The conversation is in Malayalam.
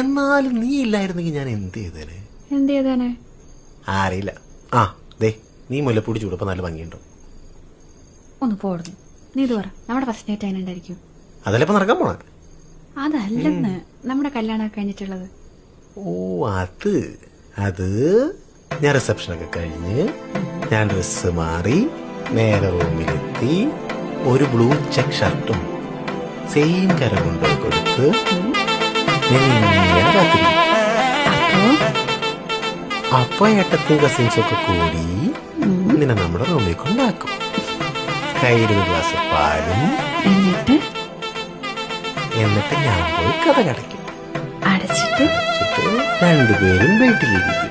എന്നാലും നീ ഇല്ലായിരുന്നെങ്കിൽ ഞാൻ എന്ത് ചെയ്തേനെ? എന്ത് ചെയ്താനെ? അറിയില്ല. ആ ദേ, നീ മുല്ലപ്പൂടി ചൂടപ്പോ നല്ല ഭംഗിയുണ്ടോ? ഒന്ന് പോടുന്നു. നീ ഇത് പറ, നമ്മുടെ ഫസ്റ്റ് നൈറ്റ് അങ്ങനെ ഉണ്ടായിരിക്കും? അതല്ലേ ഇപ്പൊ നടക്കാൻ പോണ? അതല്ലെന്ന്, നമ്മുടെ കല്യാണം കഴിഞ്ഞിട്ടുള്ളത്. ഓ അത് ഞാൻ റിസപ്ഷനൊക്കെ കഴിഞ്ഞ് ഞാൻ ഡ്രസ് മാറി നേരെ റൂമിലെത്തി ഒരു ബ്ലൂ ചെക്ക് ഷർട്ടും സെയിം കര കൊണ്ടുപോയി കൊടുത്ത് അപ്പൊ ഏട്ടത്തും കസിൻസും ഒക്കെ കൂടി നിന്നെ നമ്മുടെ റൂമിൽ കൊണ്ടാക്കും. കയ്യിലൊരു ഗ്ലാസ് പാലും. എന്നിട്ട് ഞാൻ പോയി കഥ കടയ്ക്കും. അടച്ചിട്ട് രണ്ടുപേരും വീട്ടിലിരിക്കും.